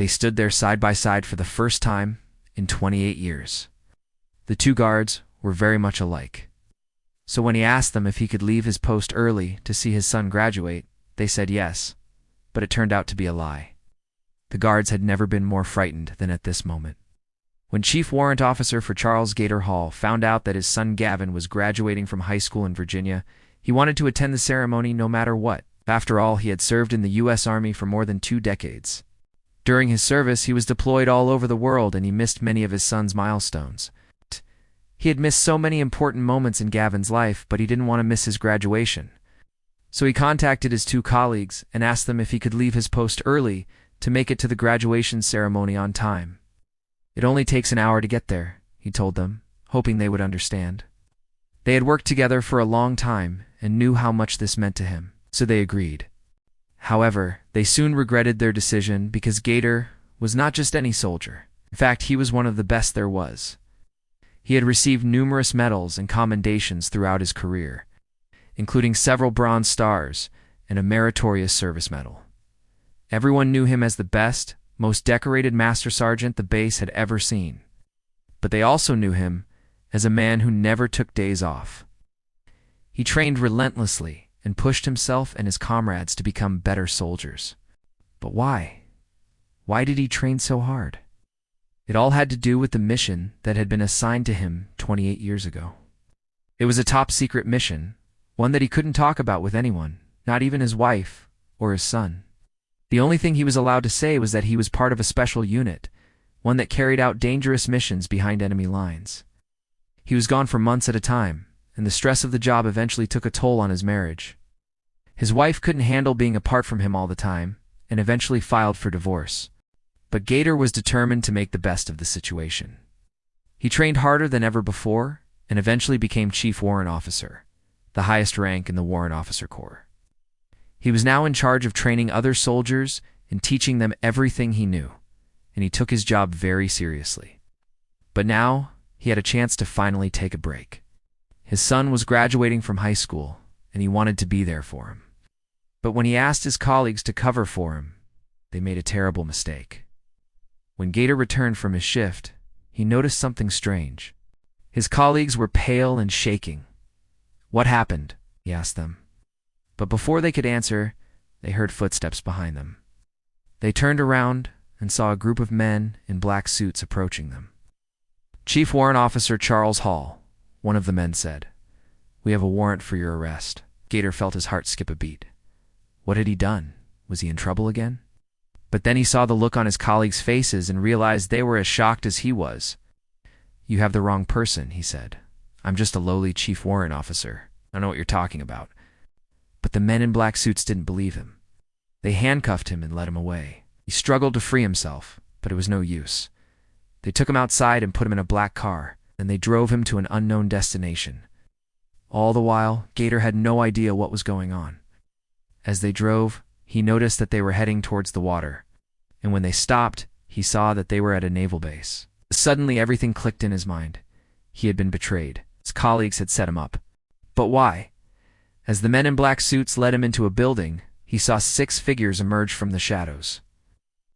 They stood there side by side for the first time in 28 years. The two guards were very much alike. So when he asked them if he could leave his post early to see his son graduate, they said yes, but it turned out to be a lie. The guards had never been more frightened than at this moment. When Chief Warrant Officer for Charles Gator Hall found out that his son Gavin was graduating from high school in Virginia, he wanted to attend the ceremony no matter what. After all, he had served in the U.S. Army for more than 2 decades. During his service, he was deployed all over the world, and he missed many of his son's milestones. He had missed so many important moments in Gavin's life, but he didn't want to miss his graduation. So he contacted his 2 colleagues and asked them if he could leave his post early to make it to the graduation ceremony on time. It only takes an hour to get there, he told them, hoping they would understand. They had worked together for a long time and knew how much this meant to him, so they agreed. However, they soon regretted their decision because Gator was not just any soldier. In fact, he was one of the best there was. He had received numerous medals and commendations throughout his career, including several Bronze Stars and a Meritorious Service Medal. Everyone knew him as the best, most decorated Master Sergeant the base had ever seen. But they also knew him as a man who never took days off. He trained relentlessly and pushed himself and his comrades to become better soldiers. But why? Why did he train so hard? It all had to do with the mission that had been assigned to him 28 years ago. It was a top-secret mission, one that he couldn't talk about with anyone, not even his wife or his son. The only thing he was allowed to say was that he was part of a special unit, one that carried out dangerous missions behind enemy lines. He was gone for months at a time, and the stress of the job eventually took a toll on his marriage. His wife couldn't handle being apart from him all the time, and eventually filed for divorce. But Gator was determined to make the best of the situation. He trained harder than ever before, and eventually became Chief Warrant Officer, the highest rank in the Warrant Officer Corps. He was now in charge of training other soldiers and teaching them everything he knew, and he took his job very seriously. But now, he had a chance to finally take a break. His son was graduating from high school, and he wanted to be there for him. But when he asked his colleagues to cover for him, they made a terrible mistake. When Gator returned from his shift, he noticed something strange. His colleagues were pale and shaking. "What happened?" he asked them. But before they could answer, they heard footsteps behind them. They turned around and saw a group of men in black suits approaching them. "Chief Warrant Officer Charles Hall," one of the men said. "We have a warrant for your arrest." Gator felt his heart skip a beat. What had he done? Was he in trouble again? But then he saw the look on his colleagues' faces and realized they were as shocked as he was. "You have the wrong person," he said. "I'm just a lowly chief warrant officer. I don't know what you're talking about." But the men in black suits didn't believe him. They handcuffed him and led him away. He struggled to free himself, but it was no use. They took him outside and put him in a black car, then they drove him to an unknown destination. All the while, Gator had no idea what was going on. As they drove, he noticed that they were heading towards the water, and when they stopped, he saw that they were at a naval base. Suddenly, everything clicked in his mind. He had been betrayed. His colleagues had set him up. But why? As the men in black suits led him into a building, he saw 6 figures emerge from the shadows.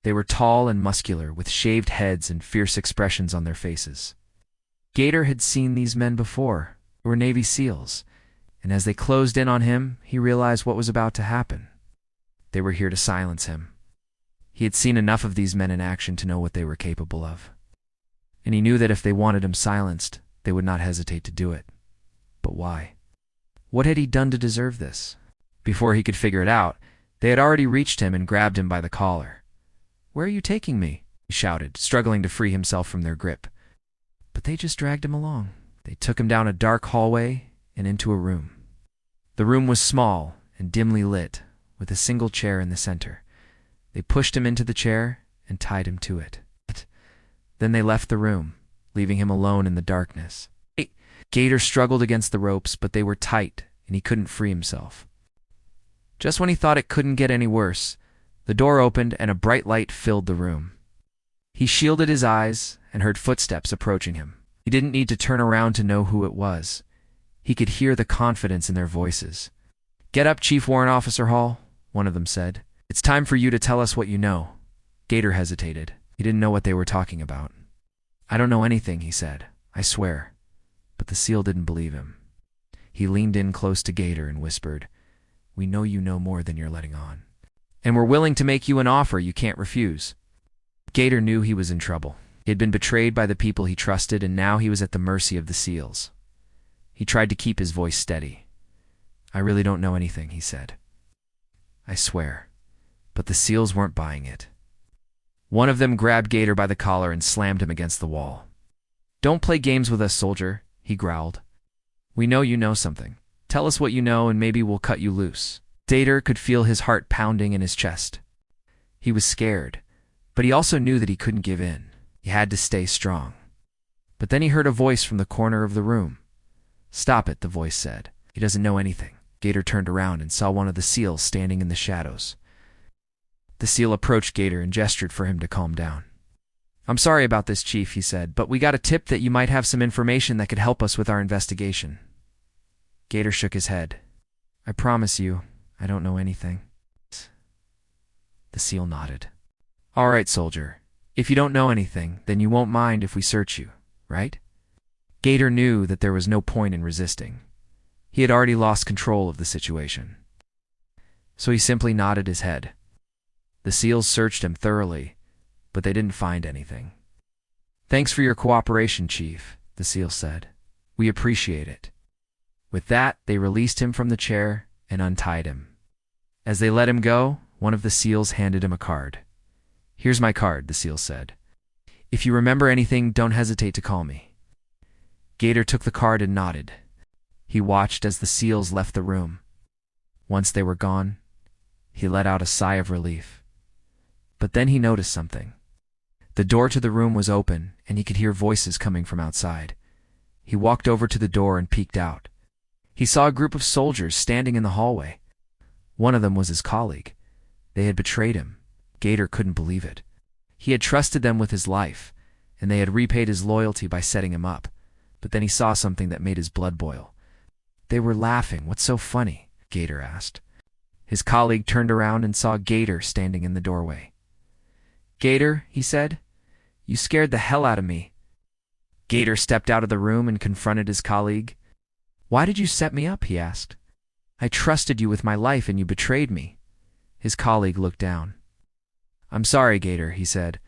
They were tall and muscular, with shaved heads and fierce expressions on their faces. Gator had seen these men before. They were Navy SEALs, and as they closed in on him, he realized what was about to happen. They were here to silence him. He had seen enough of these men in action to know what they were capable of. And he knew that if they wanted him silenced, they would not hesitate to do it. But why? What had he done to deserve this? Before he could figure it out, they had already reached him and grabbed him by the collar. "Where are you taking me?" he shouted, struggling to free himself from their grip. But they just dragged him along. They took him down a dark hallway and into a room. The room was small and dimly lit, with a single chair in the center. They pushed him into the chair and tied him to it. Then they left the room, leaving him alone in the darkness. Gator struggled against the ropes, but they were tight, and he couldn't free himself. Just when he thought it couldn't get any worse, the door opened and a bright light filled the room. He shielded his eyes and heard footsteps approaching him. He didn't need to turn around to know who it was. He could hear the confidence in their voices. "Get up, Chief Warrant Officer Hall," one of them said. "It's time for you to tell us what you know." Gator hesitated. He didn't know what they were talking about. I don't know anything, he said. I swear. But the seal didn't believe him. He leaned in close to Gator and whispered, We know you know more than you're letting on. And we're willing to make you an offer you can't refuse. Gator knew he was in trouble. He had been betrayed by the people he trusted, and now he was at the mercy of the seals. He tried to keep his voice steady. I really don't know anything, he said. I swear. But the seals weren't buying it. One of them grabbed Gator by the collar and slammed him against the wall. Don't play games with us, soldier, he growled. We know you know something. Tell us what you know and maybe we'll cut you loose. Gator could feel his heart pounding in his chest. He was scared, but he also knew that he couldn't give in. He had to stay strong. But then he heard a voice from the corner of the room. Stop it, the voice said. He doesn't know anything. Gator turned around and saw one of the seals standing in the shadows. The seal approached Gator and gestured for him to calm down. I'm sorry about this, Chief, he said, but we got a tip that you might have some information that could help us with our investigation. Gator shook his head. I promise you, I don't know anything. The seal nodded. All right, soldier. If you don't know anything, then you won't mind if we search you, right? Gator knew that there was no point in resisting. He had already lost control of the situation. So he simply nodded his head. The seals searched him thoroughly, but they didn't find anything. Thanks for your cooperation, Chief, the seal said. We appreciate it. With that, they released him from the chair and untied him. As they let him go, one of the seals handed him a card. Here's my card, the seal said. If you remember anything, don't hesitate to call me. Gator took the card and nodded. He watched as the seals left the room. Once they were gone, he let out a sigh of relief. But then he noticed something. The door to the room was open, and he could hear voices coming from outside. He walked over to the door and peeked out. He saw a group of soldiers standing in the hallway. One of them was his colleague. They had betrayed him. Gator couldn't believe it. He had trusted them with his life, and they had repaid his loyalty by setting him up. But then he saw something that made his blood boil. They were laughing. What's so funny? Gator asked. His colleague turned around and saw Gator standing in the doorway. Gator, he said, you scared the hell out of me. Gator stepped out of the room and confronted his colleague. Why did you set me up? He asked. I trusted you with my life and you betrayed me. His colleague looked down. I'm sorry, Gator, he said,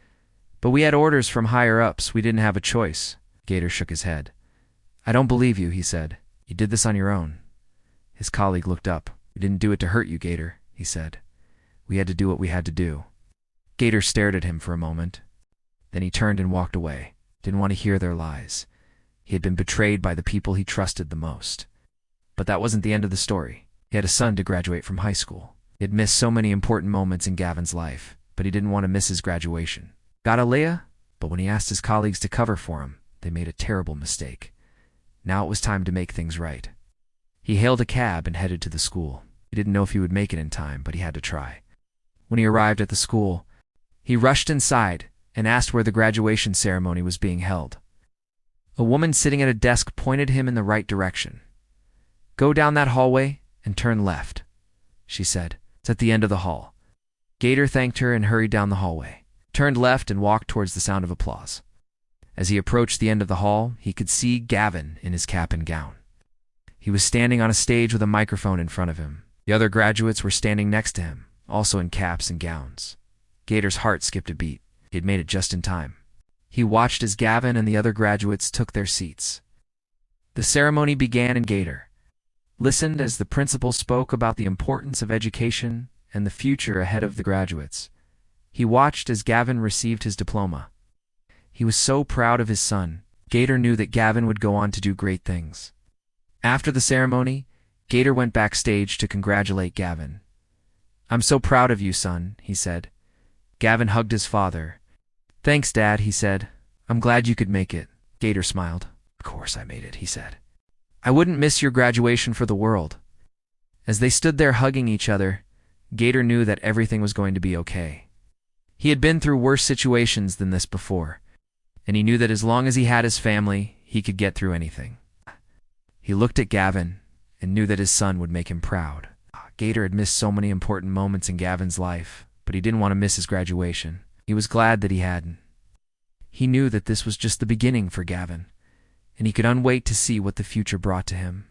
but we had orders from higher-ups. We didn't have a choice. Gator shook his head. I don't believe you, he said. You did this on your own. His colleague looked up. We didn't do it to hurt you, Gator, he said. We had to do what we had to do. Gator stared at him for a moment. Then he turned and walked away. Didn't want to hear their lies. He had been betrayed by the people he trusted the most. But that wasn't the end of the story. He had a son to graduate from high school. He had missed so many important moments in Gavin's life, but he didn't want to miss his graduation. Got a Leah? But when he asked his colleagues to cover for him, they made a terrible mistake. Now it was time to make things right. He hailed a cab and headed to the school. He didn't know if he would make it in time, but he had to try. When he arrived at the school, he rushed inside and asked where the graduation ceremony was being held. A woman sitting at a desk pointed him in the right direction. Go down that hallway and turn left, she said. It's at the end of the hall. Gator thanked her and hurried down the hallway, turned left and walked towards the sound of applause. As he approached the end of the hall, he could see Gavin in his cap and gown. He was standing on a stage with a microphone in front of him. The other graduates were standing next to him, also in caps and gowns. Gator's heart skipped a beat. He had made it just in time. He watched as Gavin and the other graduates took their seats. The ceremony began and Gator listened as the principal spoke about the importance of education and the future ahead of the graduates. He watched as Gavin received his diploma. He was so proud of his son. Gator knew that Gavin would go on to do great things. After the ceremony, Gator went backstage to congratulate Gavin. I'm so proud of you, son, he said. Gavin hugged his father. Thanks, Dad, he said. I'm glad you could make it. Gator smiled. Of course I made it, he said. I wouldn't miss your graduation for the world. As they stood there hugging each other, Gator knew that everything was going to be okay. He had been through worse situations than this before, and he knew that as long as he had his family, he could get through anything. He looked at Gavin and knew that his son would make him proud. Gator had missed so many important moments in Gavin's life, but he didn't want to miss his graduation. He was glad that he hadn't. He knew that this was just the beginning for Gavin, and he could unwait to see what the future brought to him.